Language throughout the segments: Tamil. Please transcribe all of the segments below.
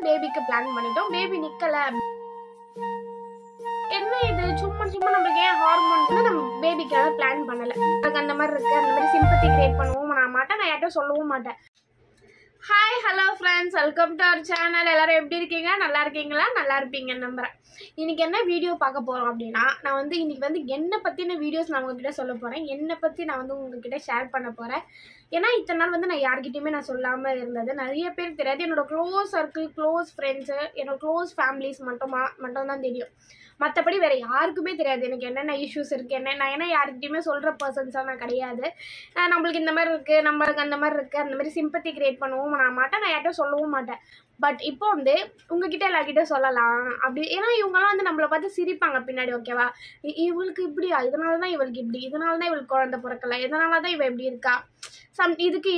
பேபிக்கு பிளான் பண்ணிட்டோம். பேபி நிக்கல. என்ன இது சும்மா சும்மா நம்மளுக்கு ஏன் ஹார்மோன் வந்து நம்ம பேபிக்காக பிளான் பண்ணல. எனக்கு அந்த மாதிரி இருக்கு, அந்த மாதிரி சிம்பத்தி கிரியேட் பண்ணவும் நான் மாட்டேன், நான் யார்ட்டும் சொல்லவும் மாட்டேன். Hi hello friends, welcome to our channel. எல்லாரும் எப்படி இருக்கீங்க? நல்லா இருக்கீங்களா? நல்லா இருப்பீங்கன்னு நம்புறேன். இன்னைக்கு என்ன வீடியோ பார்க்க போகிறோம் அப்படின்னா, நான் வந்து இன்னைக்கு வந்து என்னை பற்றின வீடியோஸ் நான் உங்ககிட்ட சொல்ல போகிறேன். என்னை பற்றி நான் வந்து உங்ககிட்ட ஷேர் பண்ண போகிறேன். ஏன்னா இத்தனை நாள் வந்து நான் யார்கிட்டையுமே நான் சொல்லாமல் இருந்தது. நிறைய பேர் தெரியாது. என்னோட க்ளோஸ் சர்க்கிள், க்ளோஸ் ஃப்ரெண்ட்ஸு, என்னோட க்ளோஸ் ஃபேமிலிஸ் மட்டும்தான் தெரியும். மற்றபடி வேறு யாருக்குமே தெரியாது எனக்கு என்னென்ன இஷ்யூஸ் இருக்குது, நான் ஏன்னா யார்கிட்டையுமே சொல்கிற பர்சன்ஸாக நான் கிடையாது. நம்மளுக்கு இந்த மாதிரி இருக்குது, நம்மளுக்கு அந்த மாதிரி இருக்குது, அந்த மாதிரி சிம்பத்தி கிரியேட் பண்ணவும் நான் மாட்டேன், நான் யார்ட்டும் சொல்லவும் மாட்டேன். பட் இப்போ வந்து உங்ககிட்ட எல்லார்கிட்ட சொல்லலாம் அப்படி. ஏன்னா இவங்கெல்லாம் வந்து நம்மளை பார்த்து சிரிப்பாங்க பின்னாடி. ஓகேவா, இவளுக்கு இப்படியா, இதனால தான் இவளுக்கு இப்படி, இதனால தான் இவளுக்கு குழந்தை பிறக்கல, இதனால தான் இவள் இப்படி இருக்கா, இதுக்கு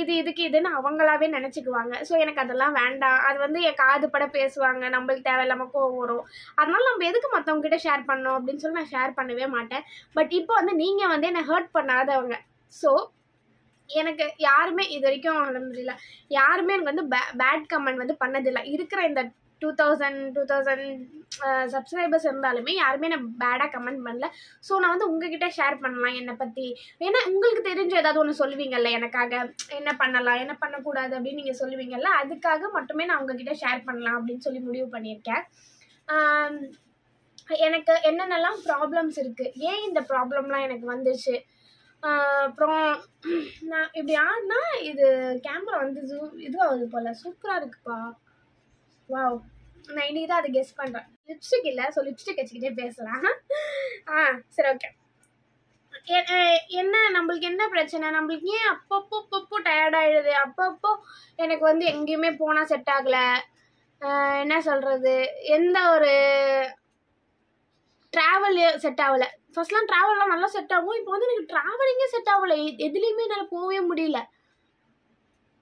இதுன்னு அவங்களாவே நினச்சிக்குவாங்க. ஸோ எனக்கு அதெல்லாம் வேண்டாம். அது வந்து என் காது பட பேசுவாங்க, நம்மளுக்கு தேவையில்லாமல் கோவம் வரும். அதனால நம்ம எதுக்கு மற்றவங்ககிட்ட ஷேர் பண்ணோம் அப்படின்னு சொல்லி நான் ஷேர் பண்ணவே மாட்டேன். பட் இப்போ வந்து நீங்கள் வந்து என்னை ஹர்ட் பண்ணாதவங்க. ஸோ எனக்கு யாருமே இது வரைக்கும் அல்ஹம்துலில்லாஹ் யாருமே எனக்கு வந்து பேட் கமெண்ட் வந்து பண்ணதில்லை. இருக்கிற இந்த 2000 சப்ஸ்கிரைபர்ஸ் இருந்தாலுமே யாருமே நான் பேடாக கமெண்ட் பண்ணல. ஸோ நான் வந்து உங்ககிட்ட ஷேர் பண்ணலாம் என்னை பற்றி. ஏன்னா உங்களுக்கு தெரிஞ்ச ஏதாவது ஒன்று சொல்லுவீங்கல்ல, எனக்காக என்ன பண்ணலாம் என்ன பண்ணக்கூடாது அப்படின்னு நீங்கள் சொல்லுவீங்கல்ல, அதுக்காக மட்டுமே நான் உங்ககிட்ட ஷேர் பண்ணலாம் அப்படின்னு சொல்லி முடிவு பண்ணியிருக்கேன். எனக்கு என்னென்னலாம் ப்ராப்ளம்ஸ் இருக்குது, ஏன் இந்த ப்ராப்ளம்லாம் எனக்கு வந்துச்சு, அப்புறம் நான் இப்படி ஆடினா இது கேமரா வந்து இதுவாகுது போல், சூப்பராக இருக்குப்பா. வாவ், நான் இன்னைக்கு தான் அதை கெஸ் பண்ணுறேன். லிப்ஸ்டிக் இல்லை, ஸோ லிப்ஸ்டிக் வச்சுக்கிட்டே பேசலாம். சரி, ஓகே. என்ன நம்மளுக்கு என்ன பிரச்சனை, நம்மளுக்கு ஏன் அப்பப்போ டயர்டாகிடுது, அப்பப்போ எனக்கு வந்து எங்கேயுமே போனால் செட் ஆகலை, என்ன சொல்கிறது, எந்த ஒரு ட்ராவல் செட் ஆகலை. ஃபர்ஸ்ட்லாம் ட்ராவல்லாம் நல்லா செட் ஆகும், இப்போ வந்து எனக்கு ட்ராவலிங்கே செட் ஆகலை, எதுலேயுமே என்னால் போகவே முடியல.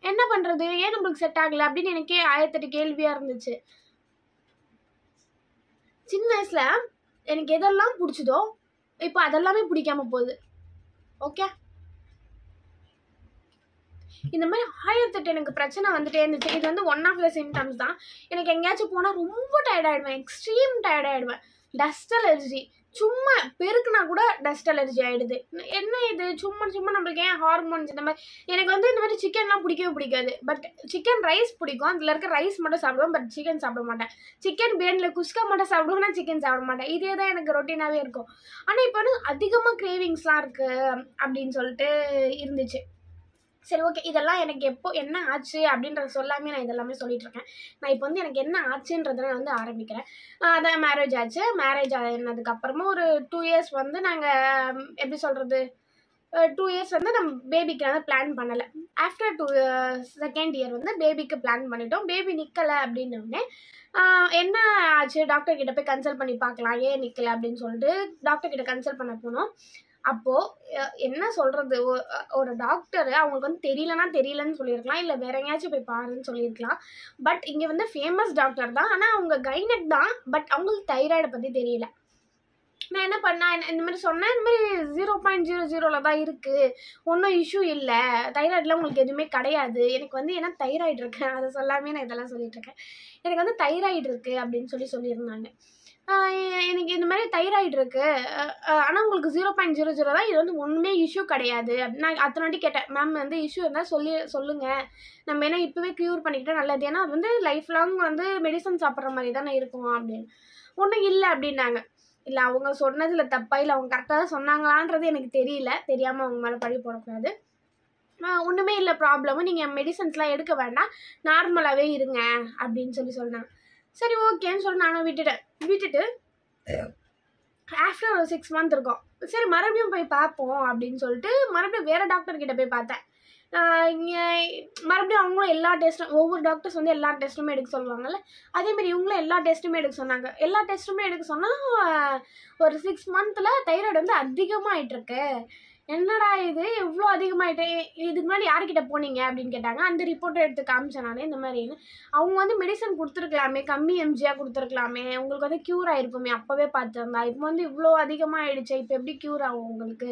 என்ன பண்ணுறது, ஏன் நம்மளுக்கு செட் ஆகலை அப்படின்னு எனக்கே 1008 கேள்வியாக இருந்துச்சு. சின்ன வயசில் எனக்கு எதெல்லாம் பிடிச்சதோ இப்போ அதெல்லாமே பிடிக்காம போகுது. ஓகே, இந்த மாதிரி 1008 எனக்கு பிரச்சனை வந்துட்டே இருந்துச்சு. இது வந்து ஒன் ஆஃப் த சிம்டம்ஸ் தான். எனக்கு எங்கேயாச்சும் போனால் ரொம்ப டயர்டாகிடுவேன், எக்ஸ்ட்ரீம் டயர்டாகிடுவேன். டஸ்ட் அலர்ஜி, சும்மா பெருக்குனா கூட டஸ்ட் அலர்ஜி ஆகிடுது. என்ன இது சும்மா சும்மா நம்மளுக்கு ஏன் ஹார்மோன்ஸ் இந்த மாதிரி. எனக்கு வந்து இந்த மாதிரி சிக்கன்லாம் பிடிக்கவே பிடிக்காது. பட் சிக்கன் ரைஸ் பிடிக்கும், அதில் இருக்க ரைஸ் மட்டும் சாப்பிடுவேன், பட் சிக்கன் சாப்பிட மாட்டேன். சிக்கன் பிரியாணியில் குஸ்கா மட்டும் சாப்பிடுவேன், நான் சிக்கன் சாப்பிட மாட்டேன். இதே தான் எனக்கு ரொட்டீனாகவே இருக்கும். ஆனால் இப்போ வந்து அதிகமாக கிரேவிங்ஸ்லாம் இருக்குது அப்படின்னு சொல்லிட்டு இருந்துச்சு. சரி, ஓகே, இதெல்லாம் எனக்கு எப்போ என்ன ஆச்சு அப்படின்றத சொல்லாமே நான் இதெல்லாமே சொல்லிகிட்ருக்கேன். நான் இப்போ வந்து எனக்கு என்ன ஆச்சுன்றதை நான் வந்து ஆரம்பிக்கிறேன். அதான் மேரேஜ் ஆச்சு. மேரேஜ் ஆனதுக்கப்புறமா ஒரு 2 இயர்ஸ் வந்து நாங்கள் எப்படி சொல்கிறது, 2 இயர்ஸ் வந்து நம்ம பேபிக்காக பிளான் பண்ணலை. ஆஃப்டர் 2nd இயர் வந்து பேபிக்கு பிளான் பண்ணிட்டோம். பேபி நிற்கலை அப்படின்னோடனே என்ன ஆச்சு, டாக்டர் கிட்ட போய் கன்சல்ட் பண்ணி பார்க்கலாம் ஏன் நிற்கலை அப்படின்னு சொல்லிட்டு டாக்டர் கிட்ட கன்சல்ட் பண்ண போனோம். அப்போது என்ன சொல்கிறது, ஒரு டாக்டர் அவங்களுக்கு வந்து தெரியலன்னு சொல்லியிருக்கலாம், இல்லை வேற எங்கேயாச்சும் போய் பாருன்னு சொல்லியிருக்கலாம். பட் இங்கே வந்து ஃபேமஸ் டாக்டர் தான், ஆனால் அவங்க கைனக் தான். பட் அவங்களுக்கு தைராய்டை பற்றி தெரியல. நான் என்ன பண்ணேன், இந்த மாதிரி சொன்னேன், இந்த மாதிரி 0.00 தான் இருக்குது, ஒன்றும் இஷ்யூ இல்லை, தைராய்டில் உங்களுக்கு எதுவுமே கிடையாது. எனக்கு வந்து ஏன்னா தைராய்டு இருக்குது, அதை சொல்லாமே நான் இதெல்லாம் சொல்லிகிட்ருக்கேன். எனக்கு வந்து தைராய்டு இருக்குது அப்படின்னு சொல்லியிருந்தாங்க. எனக்கு இந்த மாதிரி தைராய்டு இருக்குது, ஆனால் உங்களுக்கு 0.00 தான், இது வந்து ஒன்றுமே இஷ்யூ கிடையாது அப்படின்னு நான் அத்தனை வாட்டி கேட்டேன். மேம் வந்து இஷ்யூ இருந்தால் சொல்லுங்கள், நம்ம என்ன இப்போவே க்யூர் பண்ணிக்கிட்டால் நல்லது, ஏன்னா அது வந்து லைஃப் லாங் வந்து மெடிசன் சாப்பிட்ற மாதிரி தானே இருக்கும் அப்படின்னு. ஒன்றும் இல்லை அப்படின்னாங்க. இல்லை அவங்க சொன்னதில் தப்பா, இல்லை அவங்க கரெக்டாக தான் சொன்னாங்களான்றது எனக்கு தெரியல, தெரியாமல் அவங்க மேலே பழி போடக்கூடாது. ஒன்றுமே இல்லை ப்ராப்ளமும், நீங்கள் மெடிசன்ஸ்லாம் எடுக்க வேண்டாம், நார்மலாகவே இருங்க அப்படின்னு சொன்னாங்க. சரி, ஓகேன்னு சொல்லி நானும் விட்டுட்டு ஆஃப்டர் ஒரு 6 மந்த் இருக்கும். சரி மறுபடியும் போய் பார்ப்போம் அப்படின்னு சொல்லிட்டு மறுபடியும் வேறு டாக்டர்கிட்ட போய் பார்த்தேன். மறுபடியும் அவங்களும் எல்லா டெஸ்ட்டும், ஒவ்வொரு டாக்டர்ஸ் வந்து எல்லா டெஸ்ட்டுமே எடுக்க சொல்லுவாங்கள்ல, அதேமாதிரி இவங்களும் எல்லா டெஸ்ட்டுமே எடுக்க சொன்னாங்க. எல்லா டெஸ்ட்டுமே எடுக்க சொன்னால் ஒரு 6 மந்தில் தைராய்டு வந்து அதிகமாக ஆகிட்டுருக்கு, என்னடா இது இவ்வளோ அதிகமாகிட்டே, இதுக்கு முன்னாடி யார்கிட்ட போனீங்க அப்படின்னு கேட்டாங்க. அந்த ரிப்போர்ட்டை எடுத்து காமிச்சேன் நான் இந்த மாதிரின்னு. அவங்க வந்து மெடிசன் கொடுத்துருக்கலாமே, கம்மி எம்ஜியாக கொடுத்துருக்கலாமே, உங்களுக்கு வந்து க்யூர் ஆகிருக்குமே அப்போவே பார்த்துருந்தா. இப்போ வந்து இவ்வளோ அதிகமாக ஆகிடுச்சு, இப்போ எப்படி க்யூர் ஆகும் உங்களுக்கு,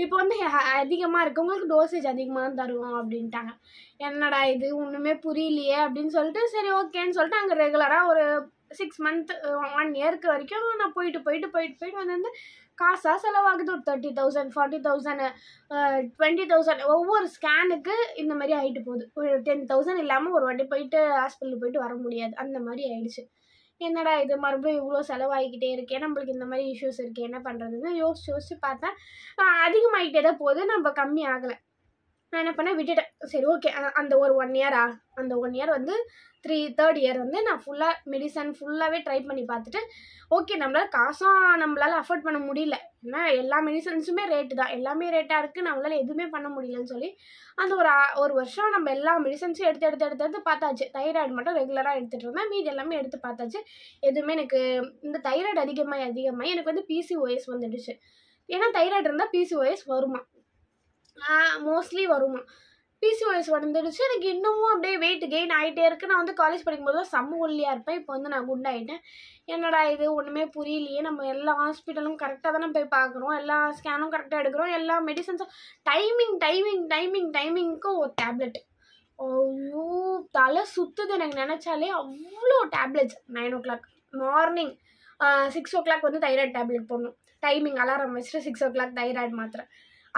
இப்போ வந்து அதிகமாக இருக்குது, உங்களுக்கு டோசேஜ் அதிகமாக தான் தருவோம் அப்படின்ட்டாங்க. என்னடா இது ஒன்றுமே புரியலையே அப்படின்னு சொல்லிட்டு சரி ஓகேன்னு சொல்லிட்டு அங்கே ரெகுலராக ஒரு 6 மந்த் 1 இயருக்கு வரைக்கும் நான் போயிட்டு வந்து காசாக செலவாகுது. ஒரு 30,000 40,000 20,000 ஒவ்வொரு ஸ்கேனுக்கு இந்த மாதிரி ஆகிட்டு போகுது. ஒரு 10,000 இல்லாமல் ஒரு வாட்டி போயிட்டு ஹாஸ்பிட்டலுக்கு போயிட்டு வர முடியாது, அந்த மாதிரி ஆயிடுச்சு. என்னடா இது மறுபடியும் இவ்வளோ செலவாகிக்கிட்டே இருக்கே, நம்மளுக்கு இந்த மாதிரி இஷ்யூஸ் இருக்கே, என்ன பண்ணுறதுன்னு யோசிச்சு பார்த்தேன். அதிகமாகிட்டே தான் போகுது, நம்ம கம்மி ஆகலை. நான் என்ன பண்ணேன், விட்டுட்டேன். சரி ஓகே, அந்த ஒரு 1 இயரா, அந்த 1 இயர் வந்து தேர்ட் இயர் வந்து நான் ஃபுல்லாக மெடிசன் ஃபுல்லாகவே ட்ரை பண்ணி பார்த்துட்டு, ஓகே நம்மளால் காசும் நம்மளால் அஃபோர்ட் பண்ண முடியல, ஏன்னா எல்லா மெடிசன்ஸுமே ரேட்டு தான், எல்லாமே ரேட்டாக இருக்குது, நம்மளால் எதுவுமே பண்ண முடியலன்னு சொல்லி அந்த ஒரு வருஷம் நம்ம எல்லா மெடிசன்ஸும் எடுத்து பார்த்தாச்சு. தைராய்டு மட்டும் ரெகுலராக எடுத்துகிட்டு இருந்தேன், மீதி எல்லாமே எடுத்து பார்த்தாச்சு. எதுவுமே எனக்கு இந்த தைராய்டு அதிகமாக எனக்கு வந்து பிசிஓஎஸ் வந்துடுச்சு. ஏன்னா தைராய்டு இருந்தால் பிசிஓஎஸ் வருமா, மோஸ்ட்லி வருமா. பிசிஓஎஸ் வந்துடுச்சு. எனக்கு இன்னமும் அப்படியே வெயிட் கெயின் ஆகிட்டே இருக்குது. நான் வந்து காலேஜ் படிக்கும்போது தான் செம்ம ஒல்லியாக இருப்பேன், இப்போ வந்து நான் குண்டாயிட்டேன். என்னடா இது ஒன்றுமே புரியலையே, நம்ம எல்லா ஹாஸ்பிட்டலும் கரெக்டாக தானே போய் பார்க்குறோம், எல்லா ஸ்கேனும் கரெக்டாக எடுக்கிறோம், எல்லா மெடிசன்ஸும் டைமிங்க்கு ஒரு டேப்லெட். ஐயோ தலை சுற்றுது எனக்கு நினச்சாலே. அவ்வளோ டேப்லெட்ஸ். 9 o'clock மார்னிங், 6 o'clock வந்து தைராய்டு டேப்லெட் போடணும், டைமிங் அலாரம் வச்சுட்டு 6 o'clock தைராய்டு மாத்திரை,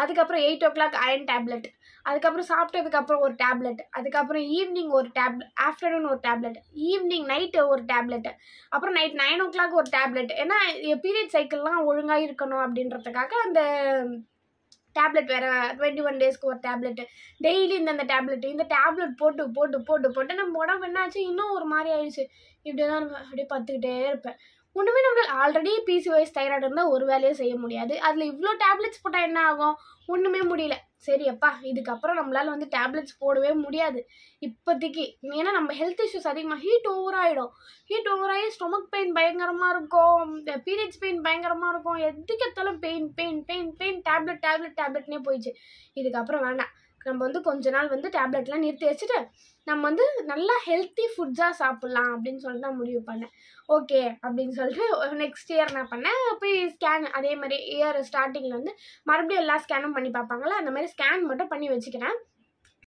அதுக்கப்புறம் 8 o'clock அயன் டேப்லெட், அதுக்கப்புறம் சாப்பிட்டதுக்கப்புறம் ஒரு டேப்லெட், அதுக்கப்புறம் ஈவினிங் ஒரு டேப்லெட், ஆஃப்டர்நூன் ஒரு டேப்லெட், ஈவினிங் நைட்டு ஒரு டேப்லெட், அப்புறம் நைட் 9 o'clock ஒரு டேப்லெட். ஏன்னா பீரியட் சைக்கிள்லாம் ஒழுங்காக இருக்கணும் அப்படின்றதுக்காக அந்த டேப்லெட் வேறு 21 டேஸ்க்கு ஒரு டேப்லெட்டு, டெய்லி இந்த டேப்லெட்டு, இந்த டேப்லெட் போட்டு நம்ம உடம்பு என்னாச்சு இன்னும் ஒரு மாதிரி ஆயிடுச்சு. இப்படி தான் அப்படியே பார்த்துக்கிட்டே இருப்பேன். ஒன்றுமே நம்மளால் ஆல்ரெடி பிசிஓஎஸ் தைராய்டு இருந்தால் ஒரு வேலையும் செய்ய முடியாது, அதில் இவ்வளோ டேப்லெட்ஸ் போட்டால் என்ன ஆகும், ஒன்றுமே முடியல. சரி அப்பா இதுக்கப்புறம் நம்மளால் வந்து டேப்லெட்ஸ் போடவே முடியாது இப்போதைக்கு, ஏன்னா நம்ம ஹெல்த் இஷ்யூஸ் அதிகமாக, ஹீட் ஓவராகி ஸ்டொமக் பெயின் பயங்கரமாக இருக்கும், பீரியட்ஸ் பெயின் பயங்கரமாக இருக்கும், எதுக்கு எடுத்தாலும் பெயின் டேப்லெட்னே போயிடுச்சு. இதுக்கப்புறம் வேண்டாம், நம்ம வந்து கொஞ்ச நாள் வந்து டேப்லெட்லாம் நிறுத்தி வச்சுட்டு நம்ம வந்து நல்லா ஹெல்த்தி ஃபுட்ஸாக சாப்பிட்லாம் அப்படின்னு சொல்லிட்டு நான் முடிவு பண்ணேன். ஓகே அப்படின்னு சொல்லிட்டு நெக்ஸ்ட் இயர் நான் பண்ணேன். போய் ஸ்கேன் அதே மாதிரி இயர் ஸ்டார்டிங்கில் வந்து மறுபடியும் எல்லா ஸ்கேனும் பண்ணி பார்ப்பாங்களா, அந்த மாதிரி ஸ்கேன் மட்டும் பண்ணி வச்சுக்கிறேன்.